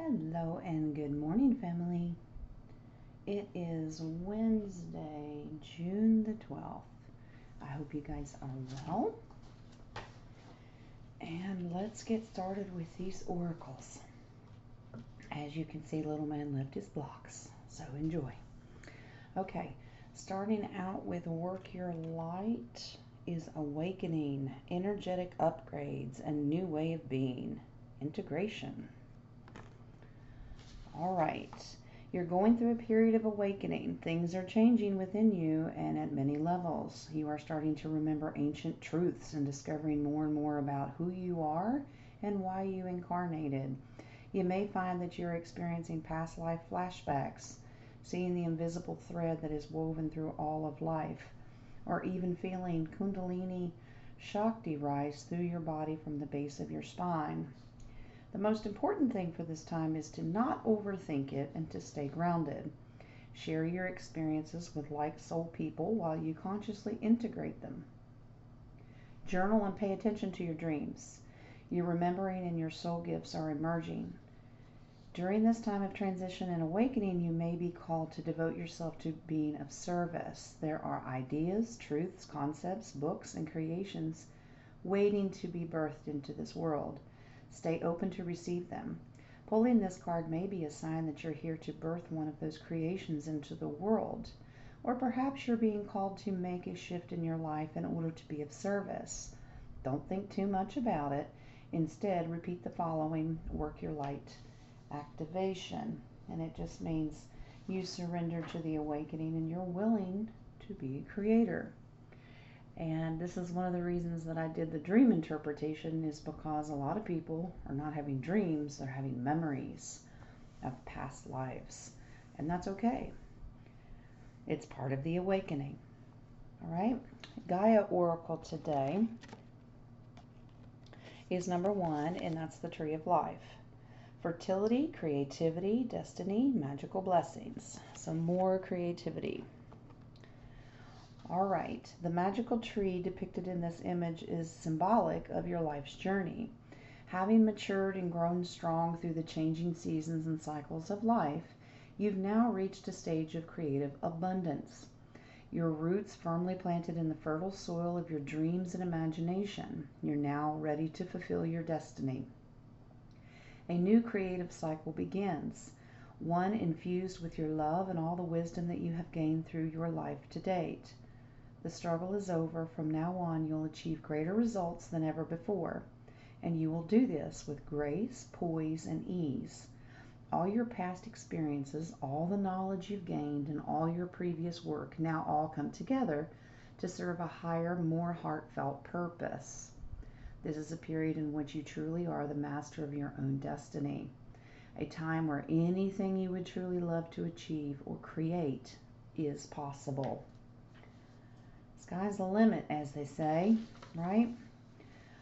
Hello and good morning, family. It is Wednesday, June the 12th. I hope you guys are well. And let's get started with these oracles. As you can see, little man left his blocks, so enjoy. Okay, starting out with work your light is awakening, energetic upgrades, and new way of being, integration. All right. You're going through a period of awakening. Things are changing within you and at many levels. You are starting to remember ancient truths and discovering more and more about who you are and why you incarnated. You may find that you're experiencing past life flashbacks, seeing the invisible thread that is woven through all of life, or even feeling Kundalini Shakti rise through your body from the base of your spine. The most important thing for this time is to not overthink it and to stay grounded. Share your experiences with like soul people while you consciously integrate them. Journal and pay attention to your dreams. Your remembering and your soul gifts are emerging. During this time of transition and awakening, you may be called to devote yourself to being of service. There are ideas, truths, concepts, books, and creations waiting to be birthed into this world. Stay open to receive them. Pulling this card may be a sign that you're here to birth one of those creations into the world. Or perhaps you're being called to make a shift in your life in order to be of service. Don't think too much about it. Instead, repeat the following work your light activation. And it just means you surrender to the awakening and you're willing to be a creator. And this is one of the reasons that I did the dream interpretation, is because a lot of people are not having dreams, they're having memories of past lives. And that's okay. It's part of the awakening. All right? Gaia Oracle today is number 1, and that's the Tree of Life. Fertility, creativity, destiny, magical blessings. So more creativity. All right, the magical tree depicted in this image is symbolic of your life's journey. Having matured and grown strong through the changing seasons and cycles of life, you've now reached a stage of creative abundance. Your roots firmly planted in the fertile soil of your dreams and imagination. You're now ready to fulfill your destiny. A new creative cycle begins, one infused with your love and all the wisdom that you have gained through your life to date. The struggle is over. From now on, you'll achieve greater results than ever before. And you will do this with grace, poise, and ease. All your past experiences, all the knowledge you've gained, and all your previous work now all come together to serve a higher, more heartfelt purpose. This is a period in which you truly are the master of your own destiny. A time where anything you would truly love to achieve or create is possible. Sky's the limit, as they say, right?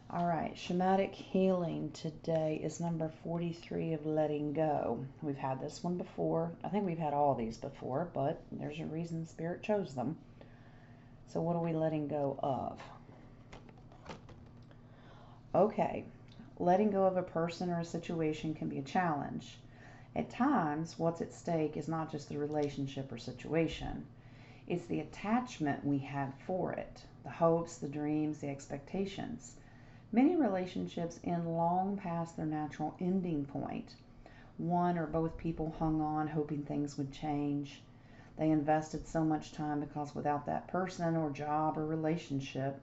All right, Shamanic Healing today is number 43 of Letting Go. We've had this one before. I think we've had all these before, but there's a reason Spirit chose them. So what are we letting go of? Okay, letting go of a person or a situation can be a challenge. At times, what's at stake is not just the relationship or situation. It's the attachment we had for it, the hopes, the dreams, the expectations. Many relationships end long past their natural ending point. One or both people hung on hoping things would change. They invested so much time because without that person or job or relationship,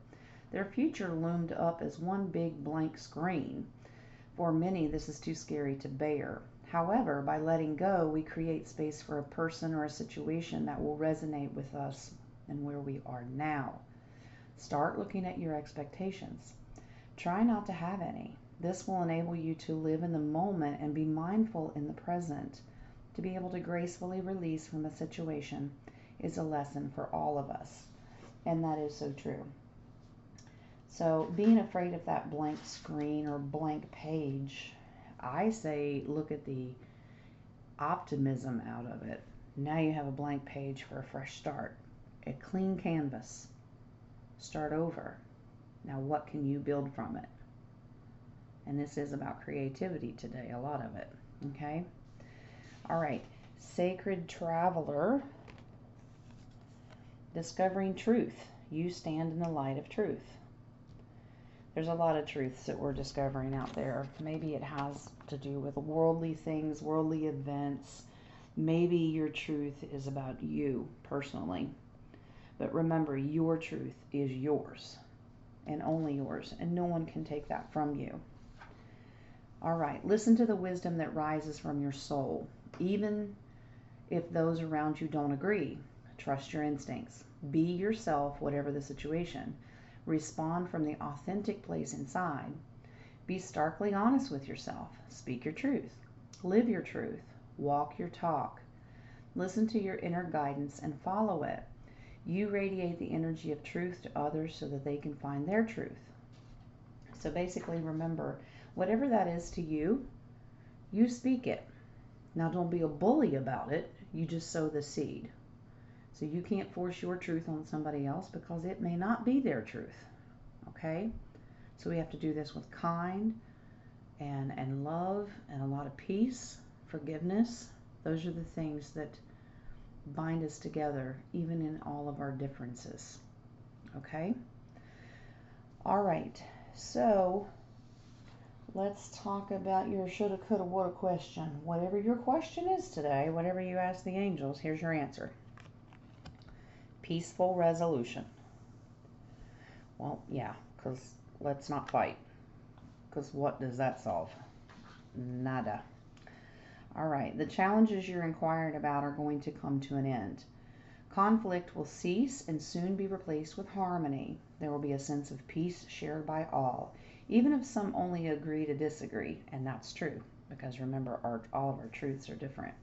their future loomed up as one big blank screen. For many, this is too scary to bear. However, by letting go, we create space for a person or a situation that will resonate with us and where we are now. Start looking at your expectations. Try not to have any. This will enable you to live in the moment and be mindful in the present. To be able to gracefully release from a situation is a lesson for all of us. And that is so true. So being afraid of that blank screen or blank page, I say look at the optimism out of it. Now you have a blank page for a fresh start, a clean canvas. Start over. Now what can you build from it? And this is about creativity today, a lot of it. Okay? All right. Sacred traveler, discovering truth. You stand in the light of truth. There's a lot of truths that we're discovering out there. Maybe it has to do with worldly things, worldly events. Maybe your truth is about you personally. But remember, your truth is yours and only yours, and no one can take that from you. All right, listen to the wisdom that rises from your soul, even if those around you don't agree. Trust your instincts. Be yourself, whatever the situation. Respond from the authentic place inside. Be starkly honest with yourself. Speak your truth. Live your truth. Walk your talk. Listen to your inner guidance and follow it. You radiate the energy of truth to others so that they can find their truth. So basically, remember, whatever that is to you, you speak it. Now, don't be a bully about it. You just sow the seed. So you can't force your truth on somebody else because it may not be their truth. Okay? So we have to do this with kind and love and a lot of peace, forgiveness. Those are the things that bind us together, even in all of our differences. Okay? All right. So let's talk about your shoulda, coulda, woulda question. Whatever your question is today, whatever you ask the angels, here's your answer. Peaceful resolution. Well, yeah, because let's not fight. Because what does that solve? Nada. All right, the challenges you're inquiring about are going to come to an end. Conflict will cease and soon be replaced with harmony. There will be a sense of peace shared by all, even if some only agree to disagree, and that's true, because remember, all of our truths are different.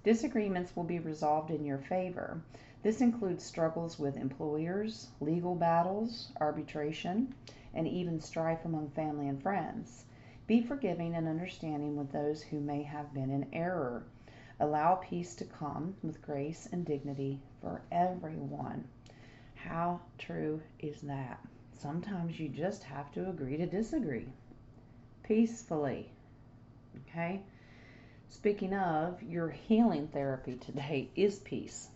Disagreements will be resolved in your favor. This includes struggles with employers, legal battles, arbitration, and even strife among family and friends. Be forgiving and understanding with those who may have been in error. Allow peace to come with grace and dignity for everyone. How true is that? Sometimes you just have to agree to disagree peacefully. Okay? Speaking of, your healing therapy today is peace.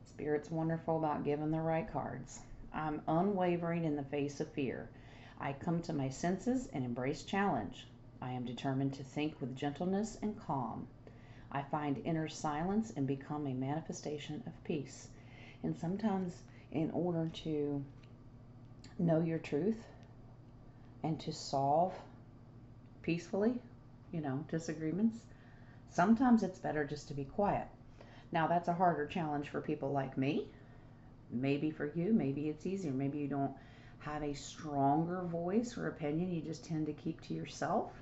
Spirit's wonderful about giving the right cards. I'm unwavering in the face of fear. I come to my senses and embrace challenge. I am determined to think with gentleness and calm. I find inner silence and become a manifestation of peace. And sometimes, in order to know your truth and to solve peacefully, disagreements, sometimes it's better just to be quiet. Now, that's a harder challenge for people like me. Maybe for you, maybe it's easier. Maybe you don't have a stronger voice or opinion. You just tend to keep to yourself.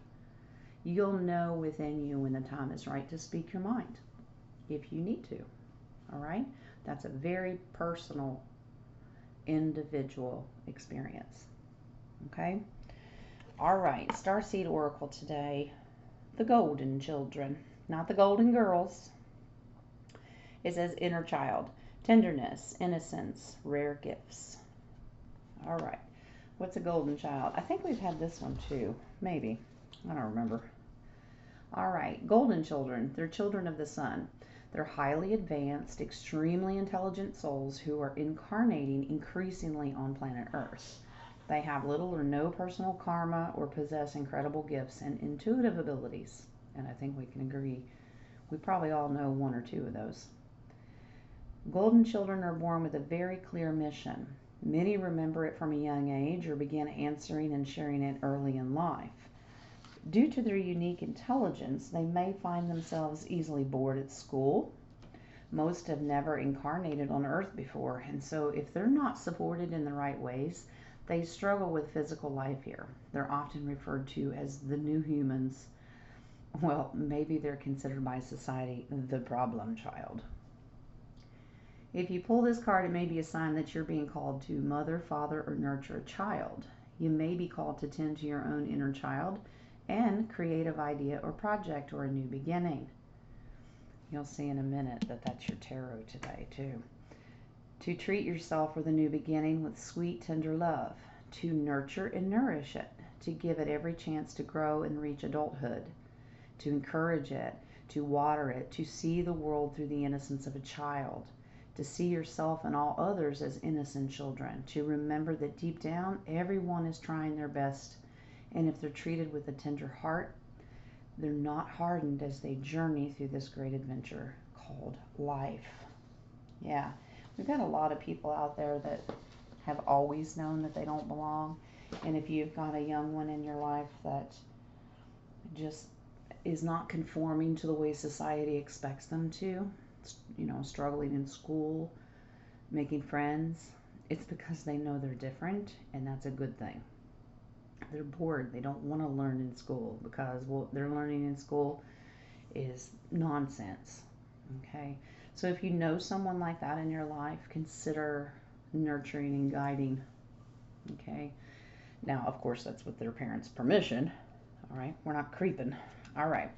You'll know within you when the time is right to speak your mind, if you need to. All right? That's a very personal, individual experience. Okay? All right, Starseed Oracle today. The Golden Children, not the Golden Girls. It says inner child, tenderness, innocence, rare gifts. All right, what's a golden child? I think we've had this one too, maybe. I don't remember. All right, golden children, they're children of the sun. They're highly advanced, extremely intelligent souls who are incarnating increasingly on planet Earth. They have little or no personal karma or possess incredible gifts and intuitive abilities. And I think we can agree, we probably all know one or two of those. Golden children are born with a very clear mission. Many remember it from a young age or begin answering and sharing it early in life. Due to their unique intelligence, they may find themselves easily bored at school. Most have never incarnated on Earth before, and so if they're not supported in the right ways, they struggle with physical life here. They're often referred to as the new humans. Well, maybe they're considered by society the problem child. If you pull this card, it may be a sign that you're being called to mother, father, or nurture a child. You may be called to tend to your own inner child and creative idea or project or a new beginning. You'll see in a minute that that's your tarot today too. To treat yourself with a new beginning with sweet, tender love. To nurture and nourish it. To give it every chance to grow and reach adulthood. to encourage it, to water it, to see the world through the innocence of a child, to see yourself and all others as innocent children, to remember that deep down, everyone is trying their best. And if they're treated with a tender heart, they're not hardened as they journey through this great adventure called life. Yeah, we've got a lot of people out there that have always known that they don't belong. And if you've got a young one in your life that just is not conforming to the way society expects them to, struggling in school, making friends, it's because they know they're different, and that's a good thing. They're bored. They don't want to learn in school because what they're learning in school is nonsense. Okay? So if you know someone like that in your life, consider nurturing and guiding. Okay? Now, of course, that's with their parents' permission. All right? We're not creeping. All right.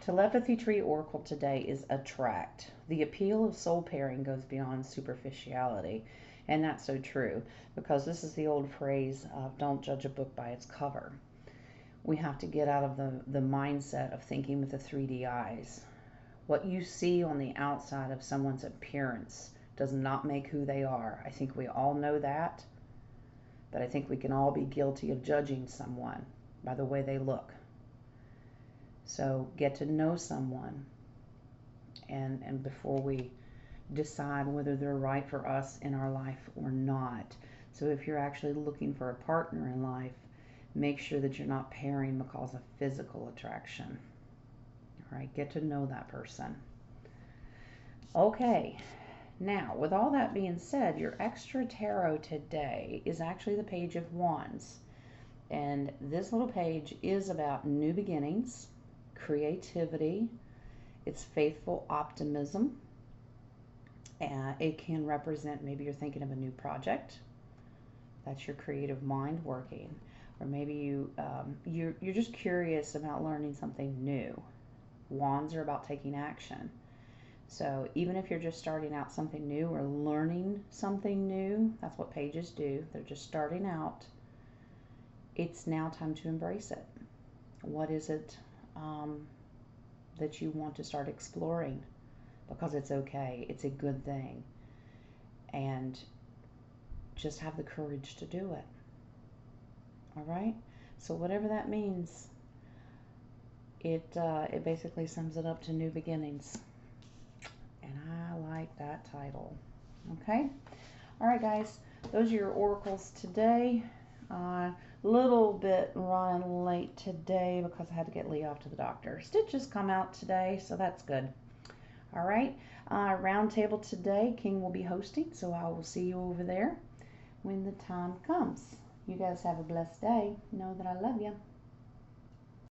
Telepathy tree oracle today is attract. The appeal of soul pairing goes beyond superficiality. And that's so true, because this is the old phrase of don't judge a book by its cover. We have to get out of the mindset of thinking with the 3D eyes. What you see on the outside of someone's appearance does not make who they are. I think we all know that, but I think we can all be guilty of judging someone by the way they look. So get to know someone, and before we decide whether they're right for us in our life or not. So if you're actually looking for a partner in life, make sure that you're not pairing because of physical attraction. All right, get to know that person. Okay, now with all that being said, your extra tarot today is actually the Page of Wands. And this little page is about new beginnings, creativity, it's faithful optimism. It can represent, maybe you're thinking of a new project. That's your creative mind working. Or maybe you're just curious about learning something new. Wands are about taking action. So even if you're just starting out something new or learning something new, that's what pages do. They're just starting out. It's now time to embrace it. What is it that you want to start exploring? Because it's okay. It's a good thing. And just have the courage to do it. All right? So whatever that means, it basically sums it up to new beginnings. And I like that title. Okay? All right, guys. Those are your oracles today. Little bit running late today because I had to get Lee off to the doctor. Stitches come out today, so that's good. All right, round table today, King will be hosting, so I will see you over there when the time comes. You guys have a blessed day. Know that I love you.